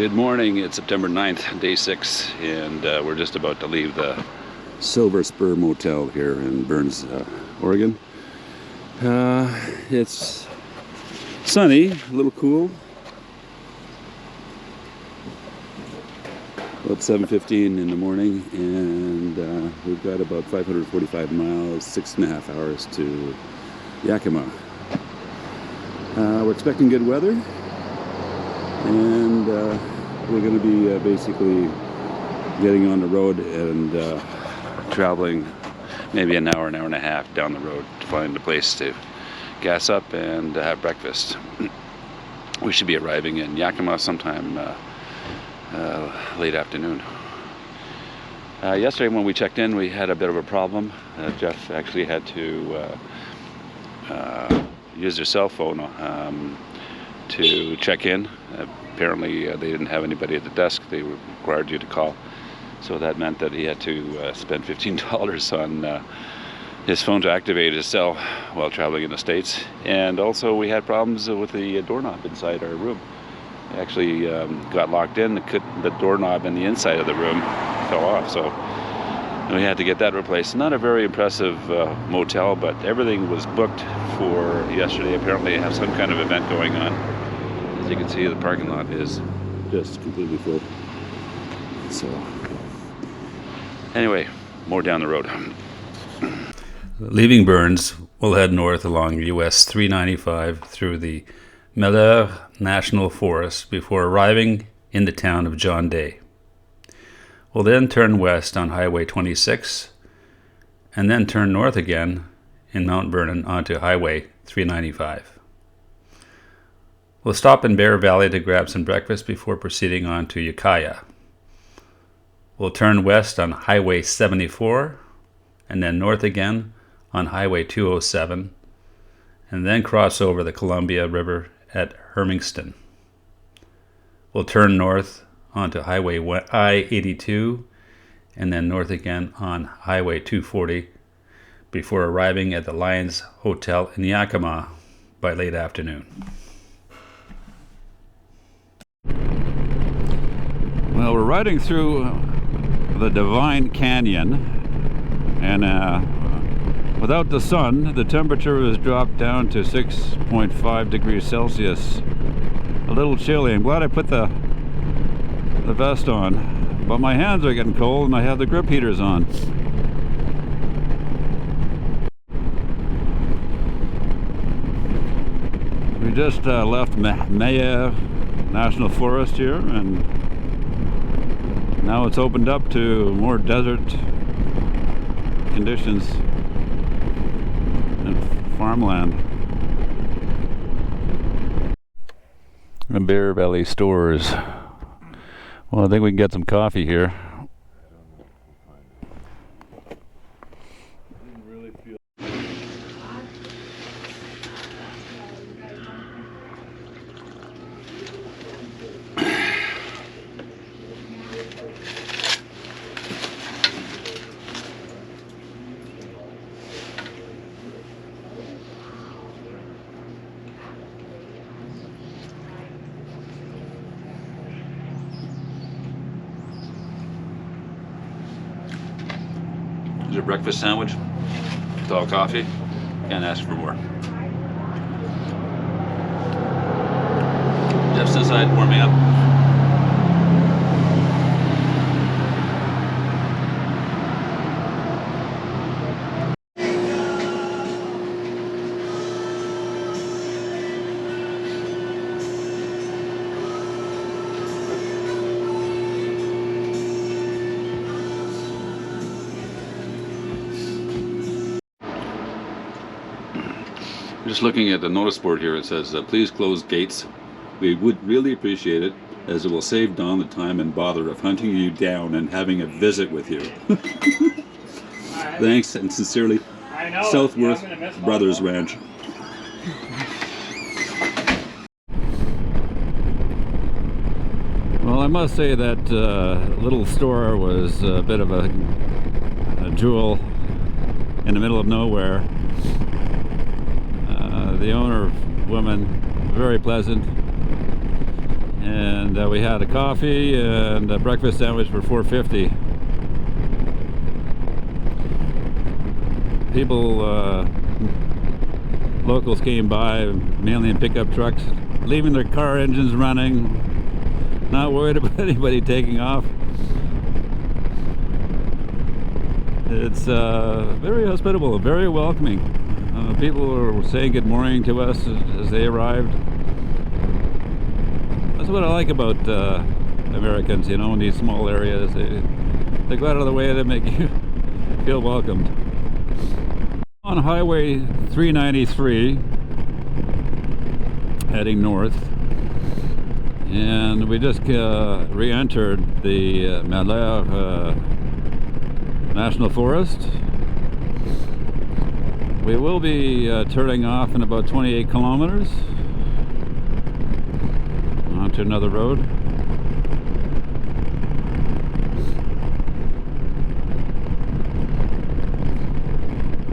Good morning, it's September 9th, day 6, and we're just about to leave the Silver Spur Motel here in Burns, Oregon. It's sunny, a little cool. About 7:15 in the morning, and we've got about 545 miles, 6.5 hours to Yakima. We're expecting good weather, and we're going to be basically getting on the road and traveling maybe an hour and a half down the road to find a place to gas up and have breakfast. We should be arriving in Yakima sometime late afternoon. Yesterday when we checked in, we had a bit of a problem. Jeff actually had to use their cell phone to check in. Apparently they didn't have anybody at the desk. They required you to call. So that meant that he had to spend $15 on his phone to activate his cell while traveling in the States. And also we had problems with the doorknob inside our room. It actually got locked in. The doorknob in the inside of the room fell off. So we had to get that replaced. Not a very impressive motel, but everything was booked for yesterday. Apparently they have some kind of event going on. As you can see, the parking lot is just completely full. So anyway, more down the road. Leaving Burns, we'll head north along US 395 through the Miller National Forest before arriving in the town of John Day. We'll then turn west on Highway 26 and then turn north again in Mount Vernon onto Highway 395. We'll stop in Bear Valley to grab some breakfast before proceeding on to Ukiah. We'll turn west on Highway 74 and then north again on Highway 207 and then cross over the Columbia River at Hermiston. We'll turn north onto Highway I-82 and then north again on Highway 240 before arriving at the Lions Hotel in Yakima by late afternoon. Well, we're riding through the Divine Canyon, and without the sun, the temperature has dropped down to 6.5 degrees Celsius. A little chilly. I'm glad I put the vest on, but my hands are getting cold and I have the grip heaters on. We just left Maya National Forest here, and now it's opened up to more desert conditions and farmland. The Bear Valley stores. Well, I think we can get some coffee here. There's a breakfast sandwich, tall coffee, can't ask for more. Jeff's inside warming up. Just looking at the notice board here, it says, please close gates. We would really appreciate it, as it will save Don the time and bother of hunting you down and having a visit with you. Thanks, and sincerely, Southworth Brothers Ranch. Well, I must say that little store was a bit of a jewel in the middle of nowhere. The owner woman, very pleasant, and we had a coffee and a breakfast sandwich for $4.50. People, locals came by, mainly in pickup trucks, leaving their car engines running, not worried about anybody taking off. It's very hospitable, very welcoming. People were saying good morning to us as they arrived. That's what I like about Americans, you know, in these small areas. They go out of the way to make you feel welcomed. On Highway 393, heading north, and we just re-entered the Malheur National Forest. We will be turning off in about 28 kilometers onto another road.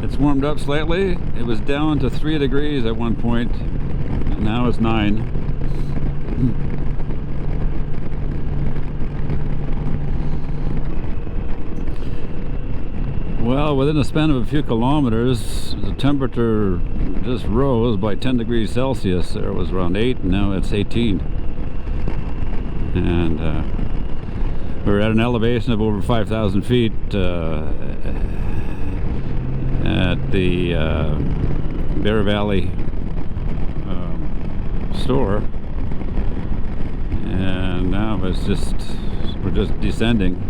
It's warmed up slightly. It was down to 3 degrees at one point, and now it's 9. Well, within the span of a few kilometers, the temperature just rose by 10 degrees Celsius. There was around 8, and now it's 18. And we're at an elevation of over 5,000 feet at the Bear Valley store. And now we're just descending.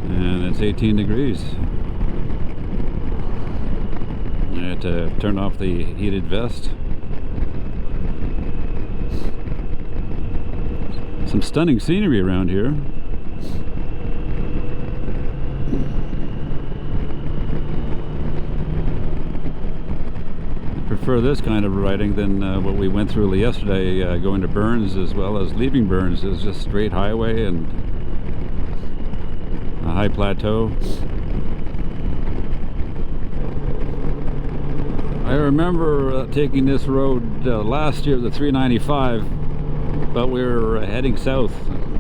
And it's 18 degrees. I had to turn off the heated vest. Some stunning scenery around here. I prefer this kind of riding than what we went through yesterday, going to Burns as well as leaving Burns. It's just straight highway and a high plateau. I remember taking this road last year, the 395, but we were heading south,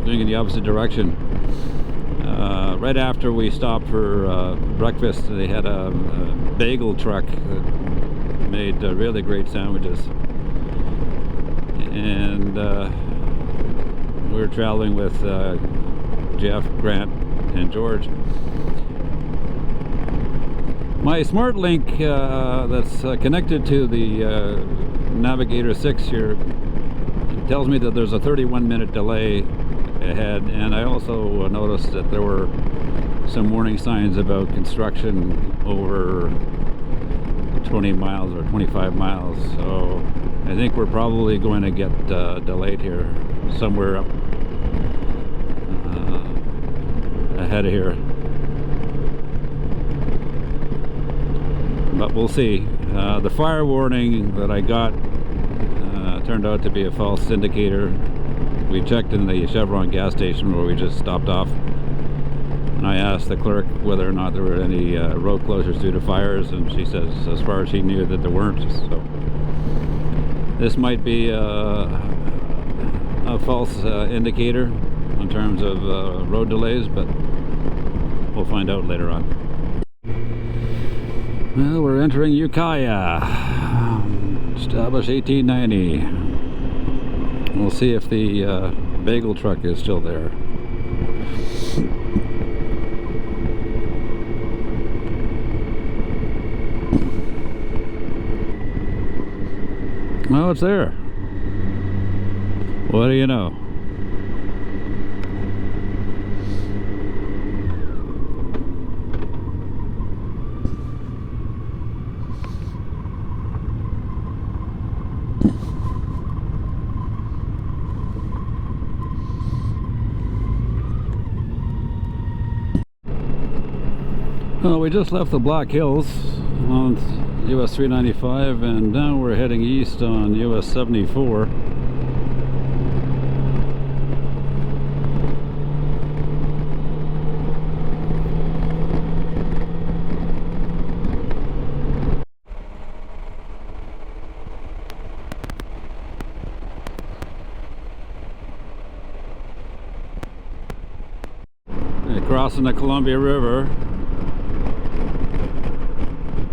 going in the opposite direction. Right after we stopped for breakfast, they had a bagel truck that made really great sandwiches. And we were traveling with Jeff, Grant, and George. My SmartLink that's connected to the Navigator 6 here tells me that there's a 31-minute delay ahead, and I also noticed that there were some warning signs about construction over 20 miles or 25 miles, so I think we're probably going to get delayed here somewhere up ahead of here, but we'll see. The fire warning that I got turned out to be a false indicator. We checked in the Chevron gas station where we just stopped off, and I asked the clerk whether or not there were any road closures due to fires, and she says as far as she knew that there weren't. So this might be a false indicator in terms of road delays, but we'll find out later on. Well, we're entering Ukiah, established 1890. We'll see if the bagel truck is still there. Oh, it's there. What do you know? Well, we just left the Black Hills on US 395, and now we're heading east on US 74. crossing the Columbia River,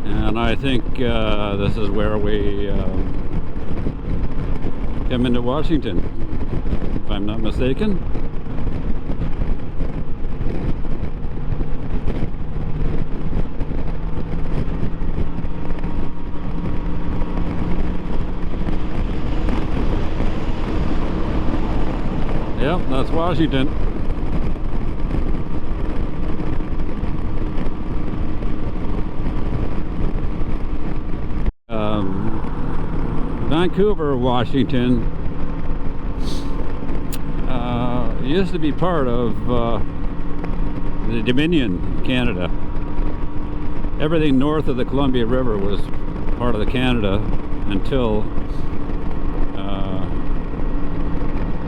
and I think this is where we come into Washington, if I'm not mistaken. Yep, that's Washington. Vancouver, Washington used to be part of the Dominion, Canada. Everything north of the Columbia River was part of the Canada until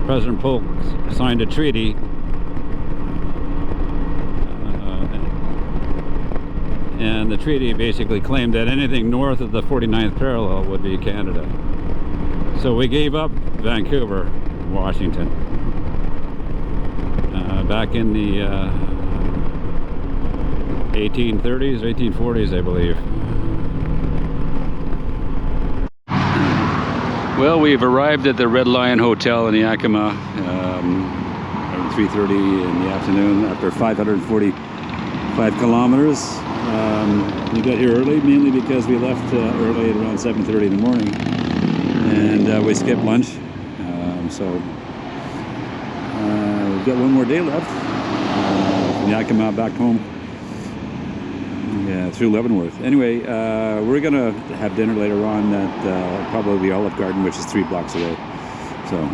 President Polk signed a treaty and the treaty basically claimed that anything north of the 49th parallel would be Canada. So we gave up Vancouver, Washington, back in the 1830s, 1840s, I believe. Well, we've arrived at the Red Lion Hotel in Yakima around 3:30 in the afternoon after 545 kilometers. We got here early, mainly because we left early at around 7:30 in the morning, and we skipped lunch. So we've got one more day left from Yakima back home. Yeah, through Leavenworth. Anyway, we're gonna have dinner later on at probably the Olive Garden, which is 3 blocks away. So